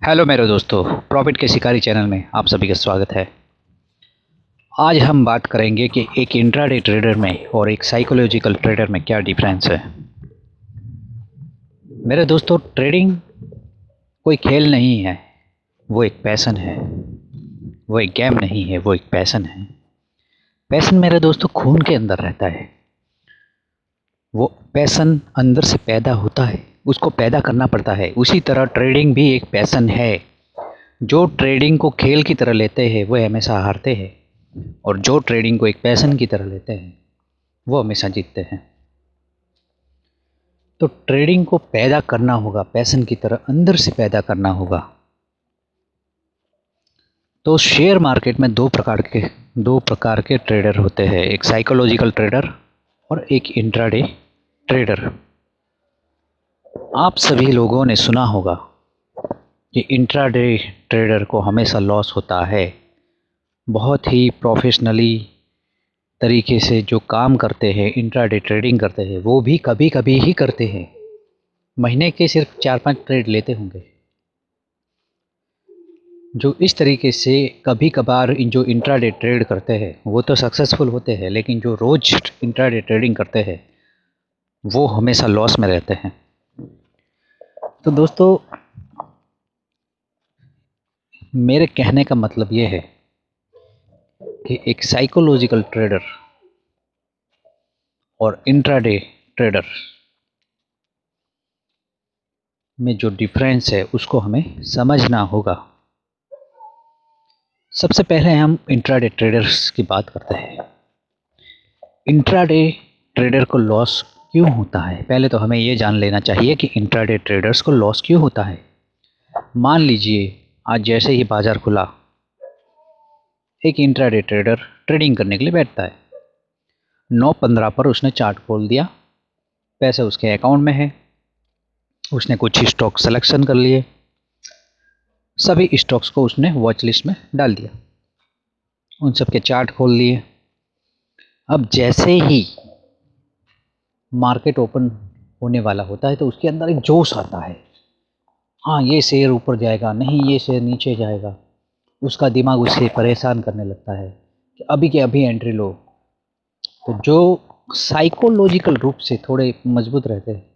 Hello मेरे दोस्तों, profit के शिकारी चैनल में आप सभी का स्वागत है। आज हम बात करेंगे कि एक इंट्राडे ट्रेडर में और एक साइकोलॉजिकल ट्रेडर में क्या डिफरेंस है। मेरे दोस्तों, ट्रेडिंग कोई खेल नहीं है, वो एक पैशन है। वो एक गेम नहीं है, वो एक पैशन है। पैशन मेरे दोस्तों खून के अंदर रहता है। वो पैशन अंदर से पैदा होता है, उसको पैदा करना पड़ता है। उसी तरह ट्रेडिंग भी एक पैशन है। जो ट्रेडिंग को खेल की तरह लेते हैं वो हमेशा हारते हैं, और जो ट्रेडिंग को एक पैशन की तरह लेते हैं वो हमेशा जीतते हैं। तो ट्रेडिंग को पैदा करना होगा, पैशन की तरह अंदर से पैदा करना होगा। तो शेयर मार्केट में दो प्रकार के ट्रेडर होते हैं, एक साइकोलॉजिकल ट्रेडर और एक इंट्राडे ट्रेडर। आप सभी लोगों ने सुना होगा कि इंट्राडे ट्रेडर को हमेशा लॉस होता है। बहुत ही प्रोफेशनली तरीके से जो काम करते हैं, इंट्राडे ट्रेडिंग करते हैं, वो भी कभी कभी ही करते हैं। महीने के सिर्फ 4-5 ट्रेड लेते होंगे। जो इस तरीके से कभी कभार जो इंट्राडे ट्रेड करते हैं वो तो सक्सेसफुल होते हैं, लेकिन जो रोज इंट्राडे ट्रेडिंग करते हैं वो हमेशा लॉस में रहते हैं। तो दोस्तों, मेरे कहने का मतलब ये है कि एक साइकोलॉजिकल ट्रेडर और इंट्राडे ट्रेडर में जो डिफरेंस है उसको हमें समझना होगा। सबसे पहले हम इंट्राडे ट्रेडर्स की बात करते हैं। इंट्राडे ट्रेडर को लॉस क्यों होता है? पहले तो हमें ये जान लेना चाहिए कि इंट्राडे ट्रेडर्स को लॉस क्यों होता है। मान लीजिए आज जैसे ही बाजार खुला, एक इंट्राडे ट्रेडर ट्रेडिंग करने के लिए बैठता है। 9:15 पर उसने चार्ट खोल दिया, पैसे उसके अकाउंट में है। उसने कुछ स्टॉक सिलेक्शन कर लिए, सभी स्टॉक्स को उसने वॉच लिस्ट में डाल दिया, उन सब के चार्ट खोल लिए। अब जैसे ही मार्केट ओपन होने वाला होता है तो उसके अंदर एक जोश आता है, हाँ ये शेयर ऊपर जाएगा, नहीं ये शेयर नीचे जाएगा। उसका दिमाग उसे परेशान करने लगता है कि अभी के अभी एंट्री लो। तो जो साइकोलॉजिकल रूप से थोड़े मजबूत रहते हैं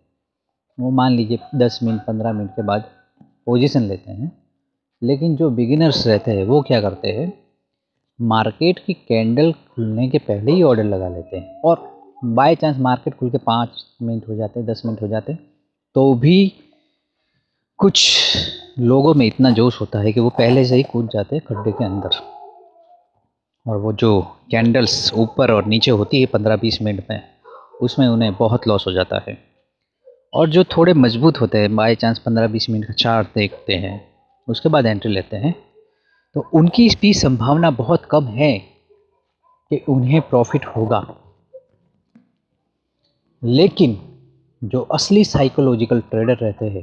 वो मान लीजिए 10 मिनट 15 मिनट के बाद पोजीशन लेते हैं। लेकिन जो बिगिनर्स रहते हैं वो क्या करते हैं, मार्केट की कैंडल खुलने के पहले ही ऑर्डर लगा लेते हैं, और बाय चांस मार्केट खुल के 5 मिनट हो जाते, 10 मिनट हो जाते, तो भी कुछ लोगों में इतना जोश होता है कि वो पहले से ही कूद जाते हैं खड्डे के अंदर। और वो जो कैंडल्स ऊपर और नीचे होती है 15-20 मिनट में, उसमें उन्हें बहुत लॉस हो जाता है। और जो थोड़े मजबूत होते हैं, बाय चांस 15-20 मिनट का चार्ट देखते हैं, उसके बाद एंट्री लेते हैं, तो उनकी भी संभावना बहुत कम है कि उन्हें प्रॉफिट होगा। लेकिन जो असली साइकोलॉजिकल ट्रेडर रहते हैं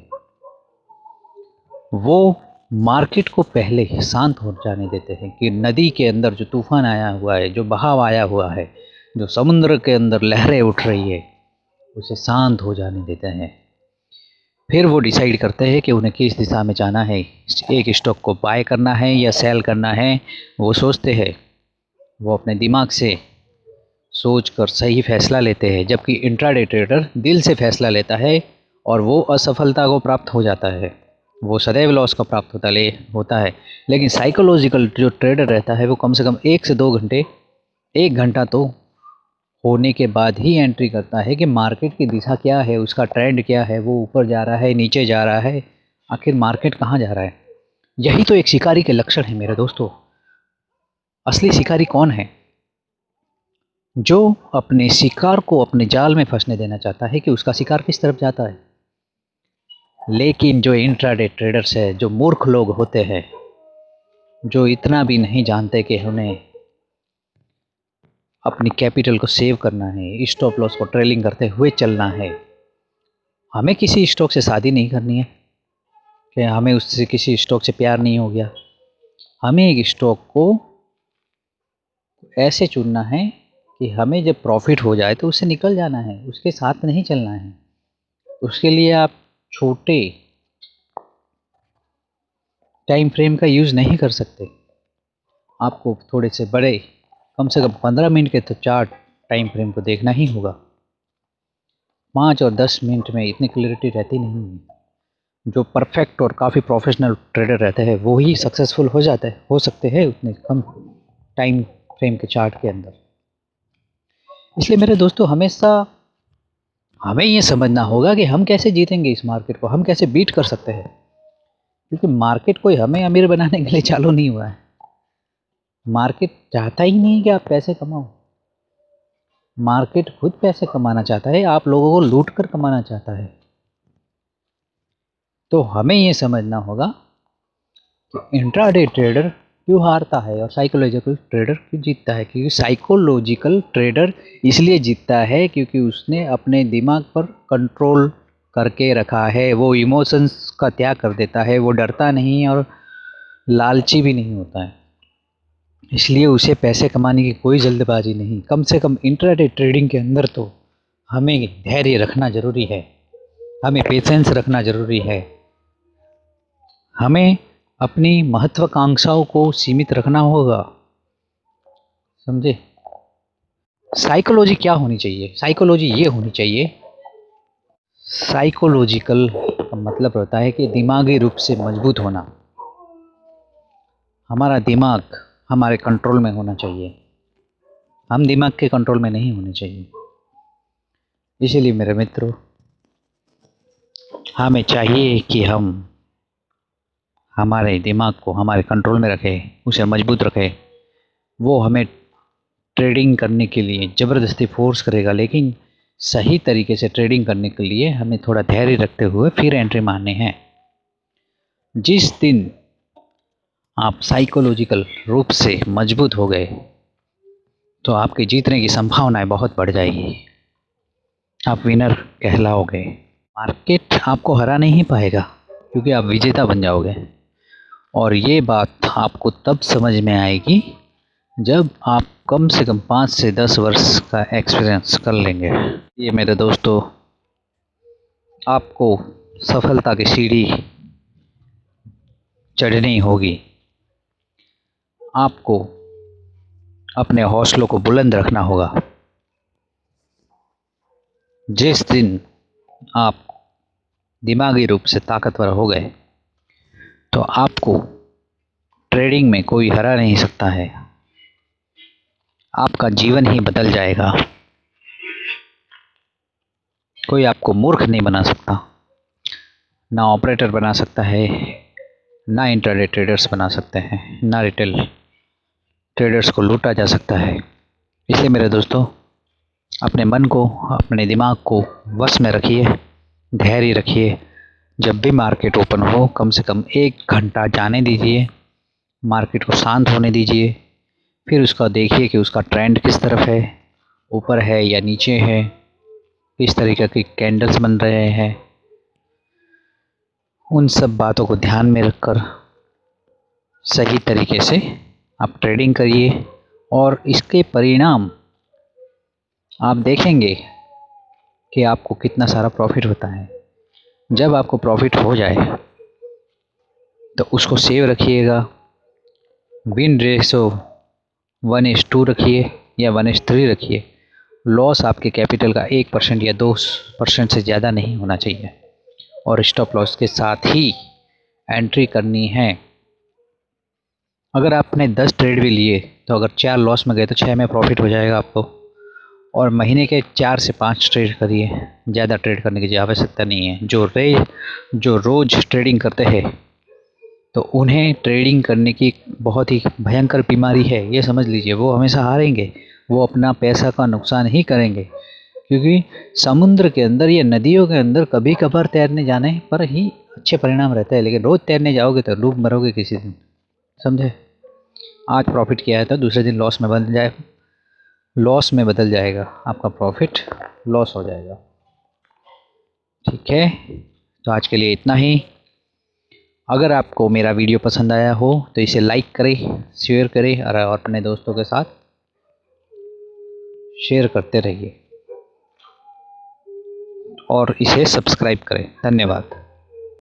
वो मार्केट को पहले शांत हो जाने देते हैं कि नदी के अंदर जो तूफान आया हुआ है, जो बहाव आया हुआ है, जो समुद्र के अंदर लहरें उठ रही है, उसे शांत हो जाने देते हैं। फिर वो डिसाइड करते हैं कि उन्हें किस दिशा में जाना है, एक स्टॉक को बाय करना है या सेल करना है। वो सोचते हैं, वो अपने दिमाग से सोचकर सही फैसला लेते हैं, जबकि इंट्राडे ट्रेडर दिल से फैसला लेता है और वो असफलता को प्राप्त हो जाता है, वो सदैव लॉस को प्राप्त होता है। लेकिन साइकोलॉजिकल जो ट्रेडर रहता है वो कम से कम 1 से 2 घंटे, 1 घंटा तो होने के बाद ही एंट्री करता है कि मार्केट की दिशा क्या है, उसका ट्रेंड क्या है, वो ऊपर जा रहा है, नीचे जा रहा है, आखिर मार्केट कहाँ जा रहा है। यही तो एक शिकारी के लक्षण है मेरे दोस्तों। असली शिकारी कौन है? जो अपने शिकार को अपने जाल में फंसने देना चाहता है कि उसका शिकार किस तरफ जाता है। लेकिन जो इंट्राडे ट्रेडर्स है, जो मूर्ख लोग होते हैं, जो इतना भी नहीं जानते कि उन्हें अपनी कैपिटल को सेव करना है, स्टॉप लॉस को ट्रेलिंग करते हुए चलना है। हमें किसी स्टॉक से शादी नहीं करनी है कि हमें उससे किसी स्टॉक से प्यार नहीं हो गया। हमें एक स्टॉक को ऐसे चुनना है कि हमें जब प्रॉफिट हो जाए तो उससे निकल जाना है, उसके साथ नहीं चलना है। उसके लिए आप छोटे टाइम फ्रेम का यूज़ नहीं कर सकते। आपको थोड़े से बड़े कम से कम 15 मिनट के तो चार्ट टाइम फ्रेम को देखना ही होगा। 5 और 10 मिनट में इतनी क्लैरिटी रहती नहीं है। जो परफेक्ट और काफ़ी प्रोफेशनल ट्रेडर रहते हैं वो ही सक्सेसफुल हो सकते हैं उतने कम टाइम फ्रेम के चार्ट के अंदर। इसलिए मेरे दोस्तों हमेशा हमें ये समझना होगा कि हम कैसे जीतेंगे इस मार्केट को, हम कैसे बीट कर सकते हैं। क्योंकि मार्केट कोई हमें अमीर बनाने के लिए चालू नहीं हुआ है। मार्केट चाहता ही नहीं कि आप पैसे कमाओ। मार्केट खुद पैसे कमाना चाहता है, आप लोगों को लूट कर कमाना चाहता है। तो हमें ये समझना होगा कि इंट्राडे ट्रेडर क्यों हारता है और साइकोलॉजिकल ट्रेडर क्यों जीतता है। क्योंकि साइकोलॉजिकल ट्रेडर इसलिए जीतता है क्योंकि उसने अपने दिमाग पर कंट्रोल करके रखा है। वो इमोशंस का त्याग कर देता है, वो डरता नहीं और लालची भी नहीं होता है। इसलिए उसे पैसे कमाने की कोई जल्दबाजी नहीं। कम से कम इंट्राडे ट्रेडिंग के अंदर तो हमें धैर्य रखना ज़रूरी है, हमें पेशेंस रखना ज़रूरी है, हमें अपनी महत्वाकांक्षाओं को सीमित रखना होगा। समझे? साइकोलॉजी क्या होनी चाहिए? साइकोलॉजी ये होनी चाहिए, साइकोलॉजिकल का मतलब होता है कि दिमागी रूप से मजबूत होना। हमारा दिमाग हमारे कंट्रोल में होना चाहिए, हम दिमाग के कंट्रोल में नहीं होने चाहिए। इसीलिए मेरे मित्रों, हमें चाहिए कि हम हमारे दिमाग को हमारे कंट्रोल में रखें, उसे मजबूत रखें। वो हमें ट्रेडिंग करने के लिए ज़बरदस्ती फोर्स करेगा, लेकिन सही तरीके से ट्रेडिंग करने के लिए हमें थोड़ा धैर्य रखते हुए फिर एंट्री मारने हैं। जिस दिन आप साइकोलॉजिकल रूप से मजबूत हो गए तो आपके जीतने की संभावनाएं बहुत बढ़ जाएगी, आप विनर कहलाओगे। मार्केट आपको हरा नहीं पाएगा क्योंकि आप विजेता बन जाओगे। और ये बात आपको तब समझ में आएगी जब आप कम से कम 5 से 10 वर्ष का एक्सपीरियंस कर लेंगे। ये मेरे दोस्तों, आपको सफलता की सीढ़ी चढ़नी होगी। आपको अपने हौसलों को बुलंद रखना होगा। जिस दिन आप दिमागी रूप से ताकतवर हो गए तो आपको ट्रेडिंग में कोई हरा नहीं सकता है। आपका जीवन ही बदल जाएगा। कोई आपको मूर्ख नहीं बना सकता, ना ऑपरेटर बना सकता है, ना इंट्राडे ट्रेडर्स बना सकते हैं, ना रिटेल ट्रेडर्स को लूटा जा सकता है। इसलिए मेरे दोस्तों, अपने मन को, अपने दिमाग को वश में रखिए, धैर्य रखिए। जब भी मार्केट ओपन हो कम से कम 1 घंटा जाने दीजिए, मार्केट को शांत होने दीजिए। फिर उसका देखिए कि उसका ट्रेंड किस तरफ है, ऊपर है या नीचे है, किस तरीके की कैंडल्स बन रहे हैं। उन सब बातों को ध्यान में रखकर सही तरीके से आप ट्रेडिंग करिए और इसके परिणाम आप देखेंगे कि आपको कितना सारा प्रॉफिट होता है। जब आपको प्रॉफिट हो जाए तो उसको सेव रखिएगा। विन रेशो 1:2 रखिए या 1:3 रखिए। लॉस आपके कैपिटल का 1% या 2% से ज़्यादा नहीं होना चाहिए और स्टॉप लॉस के साथ ही एंट्री करनी है। अगर आपने 10 ट्रेड भी लिए तो अगर 4 लॉस में गए तो 6 में प्रॉफिट हो जाएगा आपको। और महीने के 4 से 5 ट्रेड करिए, ज़्यादा ट्रेड करने की आवश्यकता नहीं है। जो रोज़ ट्रेडिंग करते हैं तो उन्हें ट्रेडिंग करने की बहुत ही भयंकर बीमारी है, ये समझ लीजिए। वो हमेशा हारेंगे, वो अपना पैसा का नुकसान ही करेंगे। क्योंकि समुद्र के अंदर या नदियों के अंदर कभी कभार तैरने जाने पर ही अच्छे परिणाम रहते हैं, लेकिन रोज़ तैरने जाओगे तो डूब मरोगे किसी दिन। समझे? आज प्रॉफिट किया है तो दूसरे दिन लॉस में बदल जाएगा, आपका प्रॉफिट लॉस हो जाएगा। ठीक है, तो आज के लिए इतना ही। अगर आपको मेरा वीडियो पसंद आया हो तो इसे लाइक करें, शेयर करें और अपने दोस्तों के साथ शेयर करते रहिए और इसे सब्सक्राइब करें। धन्यवाद।